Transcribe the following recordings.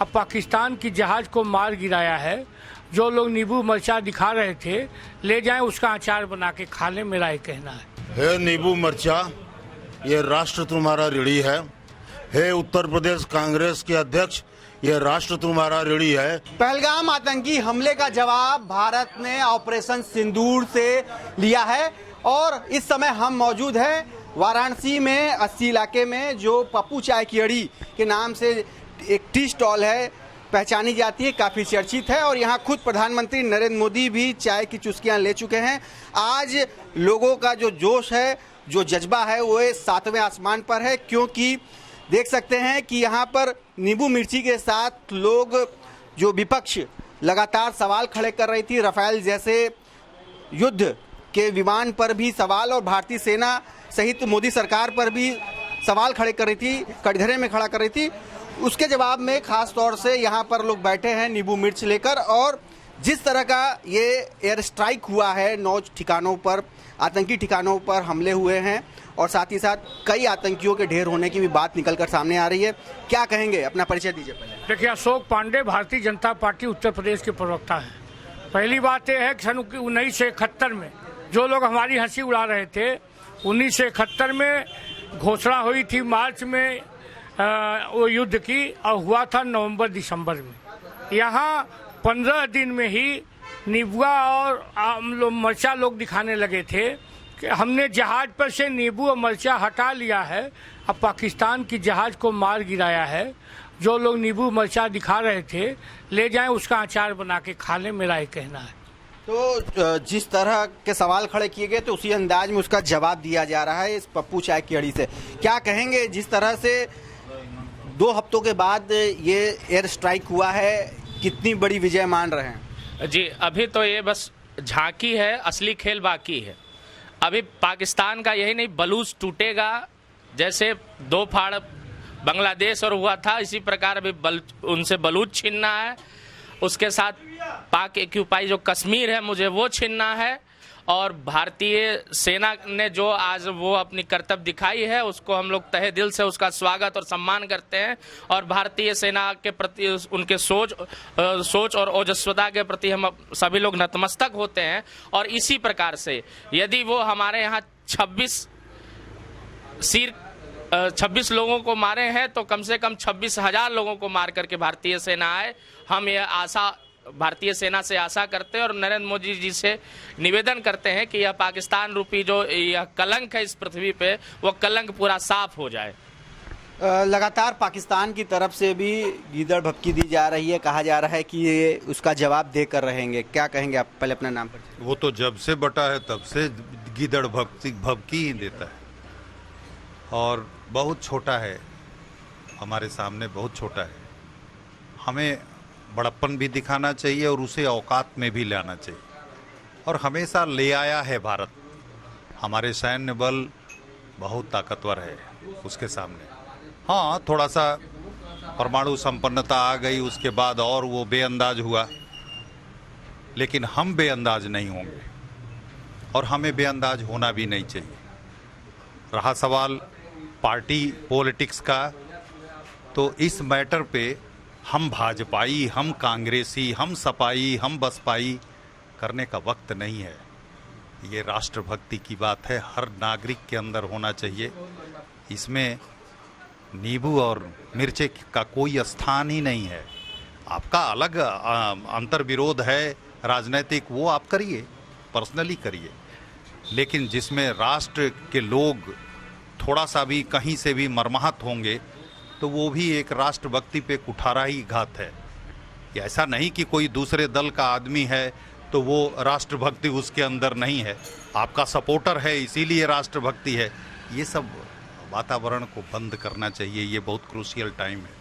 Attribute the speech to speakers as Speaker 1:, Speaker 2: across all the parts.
Speaker 1: अब पाकिस्तान की जहाज को मार गिराया है। जो लोग नींबू मिर्चा दिखा रहे थे, ले जाएं उसका अचार बना के खा लें, मेरा ये कहना है।
Speaker 2: नींबू मिर्चा, ये राष्ट्र तुम्हारा ऋणी है उत्तर प्रदेश कांग्रेस के अध्यक्ष, ये राष्ट्र तुम्हारा ऋणी है।
Speaker 3: पहलगाम आतंकी हमले का जवाब भारत ने ऑपरेशन सिंदूर से लिया है और इस समय हम मौजूद हैं वाराणसी में 80 इलाके में, जो पप्पू चाय की अड़ी के नाम से एक टी स्टॉल है, पहचानी जाती है, काफ़ी चर्चित है और यहाँ खुद प्रधानमंत्री नरेंद्र मोदी भी चाय की चुस्कियाँ ले चुके हैं। आज लोगों का जो जोश है, जो जज्बा है, वो 7वें आसमान पर है, क्योंकि देख सकते हैं कि यहाँ पर नींबू मिर्ची के साथ लोग, जो विपक्ष लगातार सवाल खड़े कर रही थी, राफेल जैसे युद्ध के विमान पर भी सवाल और भारतीय सेना सहित मोदी सरकार पर भी सवाल खड़े कर रही थी, कटघरे में खड़ा कर रही थी, उसके जवाब में खास तौर से यहाँ पर लोग बैठे हैं नींबू मिर्च लेकर। और जिस तरह का ये एयर स्ट्राइक हुआ है, 9 ठिकानों पर, आतंकी ठिकानों पर हमले हुए हैं और साथ ही साथ कई आतंकियों के ढेर होने की भी बात निकलकर सामने आ रही है। क्या कहेंगे, अपना परिचय दीजिए पहले।
Speaker 1: देखिए, अशोक पांडे भारतीय जनता पार्टी उत्तर प्रदेश के प्रवक्ता हैं। पहली बात यह है कि सन 1971 में जो लोग हमारी हंसी उड़ा रहे थे, 1971 में घोषणा हुई थी मार्च में वो युद्ध की, और हुआ था नवंबर दिसंबर में। यहाँ 15 दिन में ही नींबुआ और मिर्चा लोग दिखाने लगे थे कि हमने जहाज पर से नींबू और मिर्चा हटा लिया है। अब पाकिस्तान की जहाज को मार गिराया है। जो लोग नींबू मिर्चा दिखा रहे थे, ले जाएं उसका अचार बना के खा लें, मेरा ये कहना है।
Speaker 3: तो जिस तरह के सवाल खड़े किए गए तो उसी अंदाज में उसका जवाब दिया जा रहा है इस पप्पू चाय की अड़ी से। क्या कहेंगे, जिस तरह से 2 हफ्तों के बाद ये एयर स्ट्राइक हुआ है, कितनी बड़ी विजय मान रहे हैं?
Speaker 4: जी, अभी तो ये बस झांकी है, असली खेल बाकी है। अभी पाकिस्तान का यही नहीं, बलूच टूटेगा। जैसे 2 फाड़ बांग्लादेश और हुआ था, इसी प्रकार अभी उनसे बलूच छीनना है। उसके साथ पाक एक्यूपाई जो कश्मीर है, मुझे वो छीनना है। और भारतीय सेना ने जो आज वो अपनी कर्तव्य दिखाई है, उसको हम लोग तहे दिल से उसका स्वागत और सम्मान करते हैं। और भारतीय सेना के प्रति उनके सोच और ओजस्वता के प्रति हम सभी लोग नतमस्तक होते हैं। और इसी प्रकार से यदि वो हमारे यहाँ 26 लोगों को मारे हैं, तो कम से कम 26,000 लोगों को मार करके भारतीय सेना आए। हम ये आशा भारतीय सेना से आशा करते हैं और नरेंद्र मोदी जी से निवेदन करते हैं कि यह पाकिस्तान रूपी जो यह कलंक है इस पृथ्वी पे, वो कलंक पूरा साफ हो जाए।
Speaker 3: लगातार पाकिस्तान की तरफ से भी गीदड़ भभकी दी जा रही है, कहा जा रहा है कि ये उसका जवाब देकर रहेंगे। क्या कहेंगे आप, पहले अपना नाम पर?
Speaker 5: वो तो जब से बटा है तब से गीदड़ भभकी ही देता है और बहुत छोटा है, हमारे सामने बहुत छोटा है। हमें बड़प्पन भी दिखाना चाहिए और उसे औकात में भी लाना चाहिए, और हमेशा ले आया है भारत। हमारे सैन्य बल बहुत ताकतवर है उसके सामने। हाँ, थोड़ा सा परमाणु संपन्नता आ गई उसके बाद और वो बेअंदाज हुआ, लेकिन हम बेअंदाज नहीं होंगे और हमें बेअंदाज होना भी नहीं चाहिए। रहा सवाल पार्टी पॉलिटिक्स का, तो इस मैटर पे हम भाजपाई, हम कांग्रेसी, हम सपाई, हम बसपाई करने का वक्त नहीं है। ये राष्ट्रभक्ति की बात है, हर नागरिक के अंदर होना चाहिए। इसमें नींबू और मिर्चे का कोई स्थान ही नहीं है। आपका अलग अंतर विरोध है राजनीतिक, वो आप करिए, पर्सनली करिए, लेकिन जिसमें राष्ट्र के लोग थोड़ा सा भी कहीं से भी मर्माहत होंगे, तो वो भी एक राष्ट्रभक्ति पे कुठारा ही घात है। ऐसा नहीं कि कोई दूसरे दल का आदमी है तो वो राष्ट्रभक्ति उसके अंदर नहीं है, आपका सपोर्टर है इसीलिए राष्ट्रभक्ति है। ये सब वातावरण को बंद करना चाहिए। ये बहुत क्रूशियल टाइम है।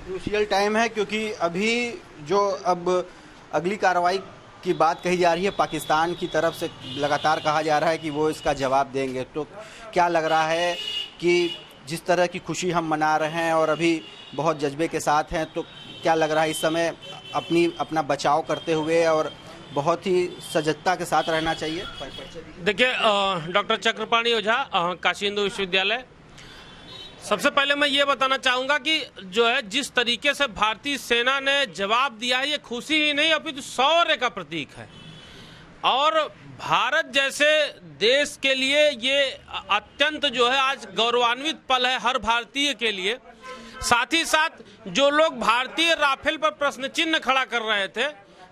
Speaker 3: क्रूशियल टाइम है क्योंकि अभी जो अब अगली कार्रवाई की बात कही जा रही है, पाकिस्तान की तरफ से लगातार कहा जा रहा है कि वो इसका जवाब देंगे। तो क्या लग रहा है कि जिस तरह की खुशी हम मना रहे हैं और अभी बहुत जज्बे के साथ हैं, तो क्या लग रहा है इस समय अपना बचाव करते हुए और बहुत ही सजगता के साथ रहना चाहिए?
Speaker 6: देखिए, डॉक्टर चक्रपाणी ओझा, काशी हिंदू विश्वविद्यालय। सबसे पहले मैं ये बताना चाहूंगा कि जो है जिस तरीके से भारतीय सेना ने जवाब दिया है, ये खुशी ही नहीं अपितु शौर्य का प्रतीक है। और भारत जैसे देश के लिए ये अत्यंत जो है आज गौरवान्वित पल है हर भारतीय के लिए। साथ ही साथ जो लोग भारतीय राफेल पर प्रश्न चिन्ह खड़ा कर रहे थे,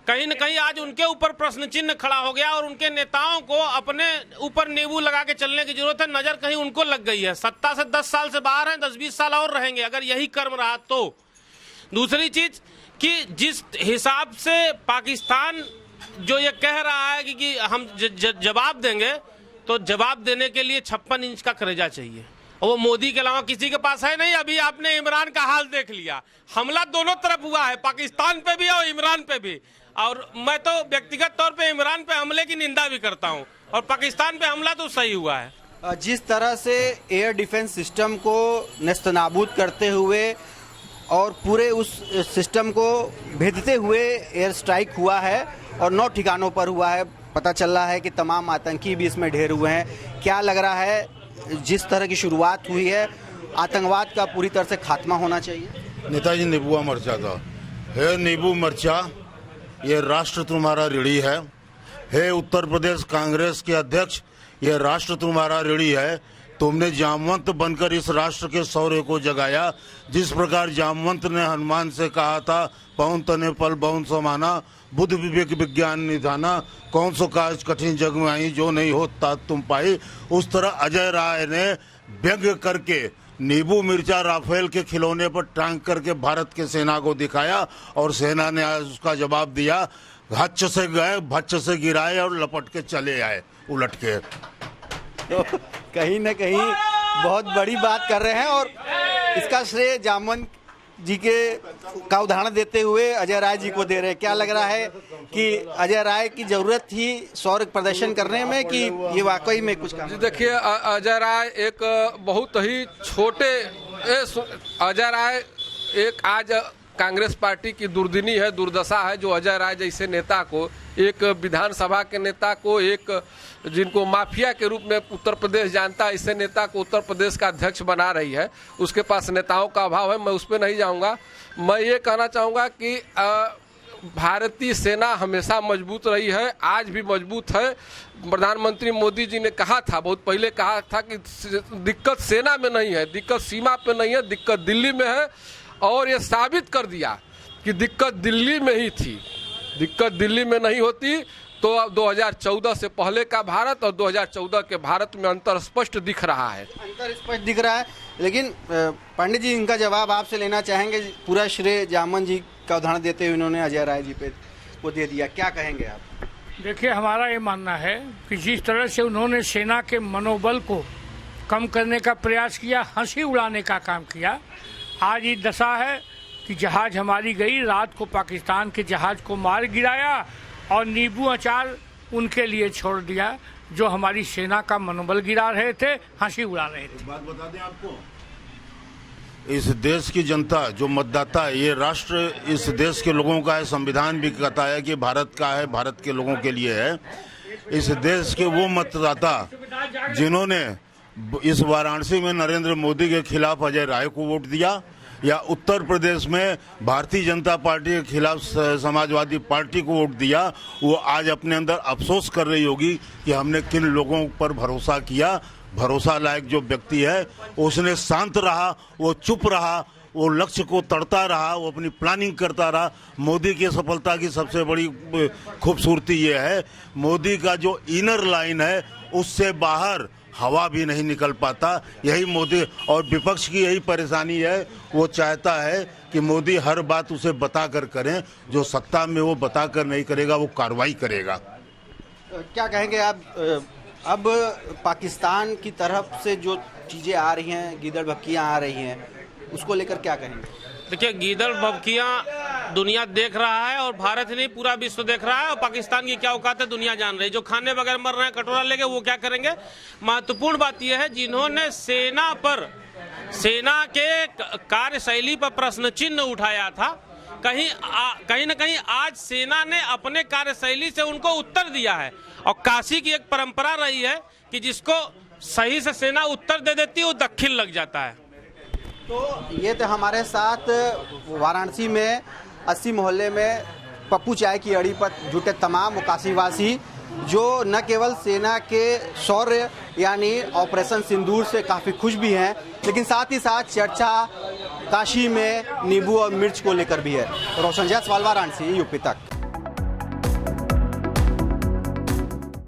Speaker 6: कहीं न कहीं आज उनके ऊपर प्रश्न चिन्ह खड़ा हो गया और उनके नेताओं को अपने ऊपर नींबू लगा के चलने की जरूरत है। नजर कहीं उनको लग गई है। सत्ता से 10 साल से बाहर हैं, 10-20 साल और रहेंगे अगर यही कर्म रहा तो। दूसरी चीज कि जिस हिसाब से पाकिस्तान जो ये कह रहा है कि हम जवाब देंगे, तो जवाब देने के लिए 56 इंच का कलेजा चाहिए, और वो मोदी के अलावा किसी के पास है नहीं। अभी आपने इमरान का हाल देख लिया, हमला दोनों तरफ हुआ है, पाकिस्तान पे भी और इमरान पे भी। और मैं तो व्यक्तिगत तौर पे इमरान पे हमले की निंदा भी करता हूं, और पाकिस्तान पे हमला तो सही हुआ है।
Speaker 3: जिस तरह से एयर डिफेंस सिस्टम को नेस्तनाबूद करते हुए और पूरे उस सिस्टम को भेदते हुए एयर स्ट्राइक हुआ है और 9 ठिकानों पर हुआ है, पता चल रहा है कि तमाम आतंकी भी इसमें ढेर हुए हैं। क्या लग रहा है जिस तरह की शुरुआत हुई है, आतंकवाद का पूरी तरह से खात्मा होना चाहिए?
Speaker 2: नेताजी नींबू मर्चा का है, नींबू मर्चा ये राष्ट्र तुम्हारा ऋणी है। हे उत्तर प्रदेश कांग्रेस के अध्यक्ष, ये राष्ट्र तुम्हारा ऋणी है। तुमने जामवंत बनकर इस राष्ट्र के शौर्य को जगाया। जिस प्रकार जामवंत ने हनुमान से कहा था, पवन तने पल बहुन समाना, बुद्ध विवेक विज्ञान निधाना, कौन सो काज कठिन जग में आई, जो नहीं होता तुम पाई। उस तरह अजय राय ने व्यंग्य करके नींबू मिर्चा राफेल के खिलौने पर टांग करके भारत के सेना को दिखाया, और सेना ने आज उसका जवाब दिया। हच्च से गए, भच्च से गिराए और लपट के चले आए उलट के।
Speaker 3: तो कहीं न कहीं बहुत बड़ी बात कर रहे हैं, और इसका श्रेय जामवंत जी के का उदाहरण देते हुए अजय राय जी को दे रहे हैं। क्या लग रहा है कि अजय राय की जरूरत थी शौर्य प्रदर्शन करने में, कि ये वाकई में कुछ काम?
Speaker 7: देखिए, अजय राय एक बहुत ही छोटे अजय राय एक आज कांग्रेस पार्टी की दुर्दिनी है, दुर्दशा है, जो अजय राय जैसे नेता को, एक विधानसभा के नेता को, एक जिनको माफिया के रूप में उत्तर प्रदेश जानता है, ऐसे नेता को उत्तर प्रदेश का अध्यक्ष बना रही है। उसके पास नेताओं का अभाव है, मैं उस पर नहीं जाऊंगा। मैं ये कहना चाहूँगा कि भारतीय सेना हमेशा मजबूत रही है, आज भी मजबूत है। प्रधानमंत्री मोदी जी ने कहा था, बहुत पहले कहा था कि दिक्कत सेना में नहीं है, दिक्कत सीमा पे नहीं है, दिक्कत दिल्ली में है। और ये साबित कर दिया कि दिक्कत दिल्ली में ही थी। दिक्कत दिल्ली में नहीं होती तो 2014 से पहले का भारत और 2014 के भारत में अंतर स्पष्ट दिख रहा है।
Speaker 3: अंतर स्पष्ट दिख रहा है, लेकिन पंडित जी इनका जवाब आपसे लेना चाहेंगे। पूरा श्रेय जामवंत जी का उदाहरण देते हुए इन्होंने अजय राय जी पे को दे दिया, क्या कहेंगे आप?
Speaker 1: देखिए, हमारा ये मानना है कि जिस तरह से उन्होंने सेना के मनोबल को कम करने का प्रयास किया, हंसी उड़ाने का काम किया, आज ये दशा है कि जहाज हमारी गई, रात को पाकिस्तान के जहाज को मार गिराया और नींबू अचार उनके लिए छोड़ दिया, जो हमारी सेना का मनोबल गिरा रहे थे, हंसी उड़ा रहे थे।
Speaker 2: बात बता दें आपको, इस देश की जनता जो मतदाता है, ये राष्ट्र इस देश के लोगों का है। संविधान भी कहता है कि भारत का है, भारत के लोगों के लिए है। इस देश के वो मतदाता जिन्होंने इस वाराणसी में नरेंद्र मोदी के खिलाफ अजय राय को वोट दिया, या उत्तर प्रदेश में भारतीय जनता पार्टी के खिलाफ समाजवादी पार्टी को वोट दिया, वो आज अपने अंदर अफसोस कर रही होगी कि हमने किन लोगों पर भरोसा किया। भरोसा लायक जो व्यक्ति है, उसने शांत रहा, वो चुप रहा, वो लक्ष्य को तड़ता रहा, वो अपनी प्लानिंग करता रहा। मोदी की सफलता की सबसे बड़ी खूबसूरती ये है, मोदी का जो इनर लाइन है उससे बाहर हवा भी नहीं निकल पाता। यही मोदी और विपक्ष की यही परेशानी है, वो चाहता है कि मोदी हर बात उसे बताकर करें, जो सत्ता में वो बताकर नहीं करेगा, वो कार्रवाई करेगा।
Speaker 3: क्या कहेंगे आप? अब पाकिस्तान की तरफ से जो चीज़ें आ रही हैं, गीदड़ भपकियाँ आ रही हैं, उसको लेकर क्या कहेंगे?
Speaker 6: देखिए, गीदड़ भपकियाँ दुनिया देख रहा है, और भारत ही नहीं पूरा विश्व देख रहा है। और पाकिस्तान की क्या औकात है दुनिया जान रही है। जो खाने बगैर मर रहे हैं कटोरा लेके, वो क्या करेंगे? महत्वपूर्ण बात यह है, जिन्होंने सेना के कार्यशैली पर प्रश्न चिन्ह उठाया था, कहीं न कहीं आज सेना ने अपने कार्यशैली से उनको उत्तर दिया है। और काशी की एक परंपरा रही है कि जिसको सही से सेना उत्तर दे देती है, वो दखिल लग जाता है।
Speaker 3: तो ये थे हमारे साथ वाराणसी में 80 मोहल्ले में पप्पू चाय की अड़ी पर जुटे तमाम काशीवासी, जो न केवल सेना के शौर्य यानी ऑपरेशन सिंदूर से काफ़ी खुश भी हैं, लेकिन साथ ही साथ चर्चा काशी में नींबू और मिर्च को लेकर भी है। रोशन जायसवाल, वाराणसी, यूपी तक।